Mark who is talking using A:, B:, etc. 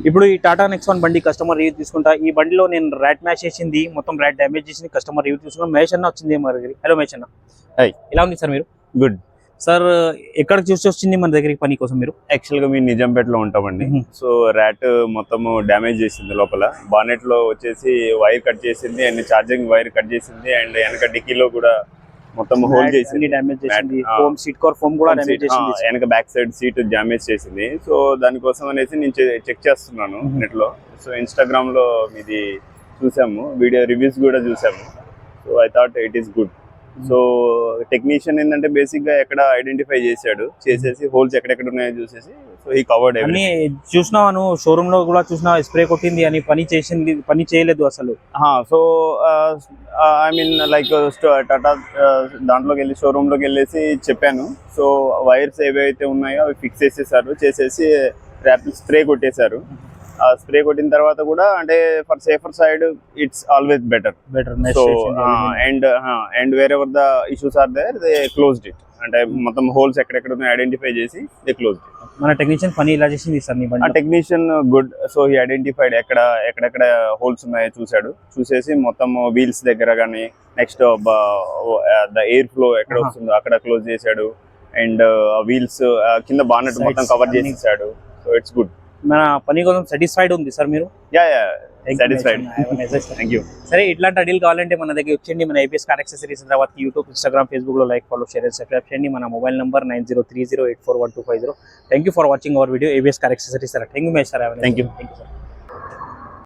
A: ఇప్పుడు ఈ టాటా నెక్సాన్ బండి కస్టమర్ రివ్యూ తీసుకుంటా. ఈ బండిలో నేను ర్యాట్ మ్యాచ్ చేసింది, మొత్తం ర్యాట్ డ్యామేజ్ చేసింది, కస్టమర్ రివ్యూ తీసుకున్నా. మహేష్ అన్న వచ్చింది మన దగ్గర. హలో మహేష్ అన్న,
B: హాయ్.
A: ఎలా ఉంది సార్ మీరు?
B: గుడ్
A: సార్, ఎక్కడికి చూసి వచ్చింది మన దగ్గరికి పని కోసం మీరు?
B: యాక్చువల్ గా మేము నిజాంపేటలో ఉంటామండి. సో ర్యాట్ మొత్తం డ్యామేజ్ చేసింది లోపల. బానెట్ లో వచ్చేసి వైర్ కట్ చేసింది అండ్ ఛార్జింగ్ వైర్ కట్ చేసింది అండ్ వెనక డిక్కీలో కూడా మొత్తం హోల్ చేసింది,
A: డ్యామేజ్ చేసింది. ఫోమ్ సీట్ కవర్ ఫోమ్ కూడా డ్యామేజ్ చేసింది.
B: వెనక బ్యాక్ సైడ్ సీట్ డ్యామేజ్ చేసింది. సో దానికోసం అనేసి నేను చెక్ చేస్తున్నాను నెట్ లో. సో ఇన్స్టాగ్రామ్ లో మీది చూసాము, వీడియో రివ్యూస్ కూడా చూసాము. So I thought it is good. So technician ఏంటంటే బేసిక్ గా ఎక్కడ ఐడెంటిఫై చేసేసి హోల్స్ ఎక్కడెక్కడ ఉన్నాయో చూసేసి సో ఈ కవర్డ్
A: అన్ని చూసినాను. షోరూమ్ లో కూడా చూసినా స్ప్రే కొట్టింది అని పని చేయలేదు అసలు.
B: So I mean like Tata దాంట్లోకి వెళ్ళి షోరూమ్ లోకి వెళ్ళేసి చెప్పాను. సో వైర్స్ ఏవైతే ఉన్నాయో అవి ఫిక్స్ చేసేసి ర్యాపిడ్ స్ప్రే కొట్టేశారు. స్ప్రే కొట్టిన తర్వాత కూడా అంటే for safer side it's always better. So and wherever the issues are there they closed it. అంటే మొత్తం హోల్స్ ఎక్కడెక్కడ ఉన్నాయో ఐడెంటిఫై చేసి దే క్లోజ్డ్ ఇట్.
A: మన టెక్నీషియన్ పని ఇలా చేసింది సార్.
B: ఆ technician good. So he identified ఎక్కడెక్కడ హోల్స్ ఉన్నాయో చూసేసి మొత్తం వీల్స్ దగ్గర కానీ నెక్స్ట్ ద ఎయిర్ ఫ్లో ఎక్కడ వస్తుందో అక్కడ క్లోజ్ చేశాడు. అండ్ వీల్స్ కింద బానెట్ మొత్తం కవర్ చేసేసాడు. So it's good.
A: మన పని కోసం సాటిస్ఫైడ్ ఉంది సార్ మీరు?
B: సాటిస్ఫైడ్. Thank you.
A: సరే, ఇట్లాంటి అడీలు కావాలంటే మన దగ్గర వచ్చేయండి. మన ఏబిఎస్ కార్ యాక్సెసరీస్ తర్వాత యూట్యూబ్, ఇన్స్టాగ్రామ్, ఫేస్బుక్ లో like, follow, share and subscribe చేయండి. మన mobile number 9030841250. Thank you for watching our video ABS car accessories sir. Thank you Mahesh sir.
B: Thank you
A: sir.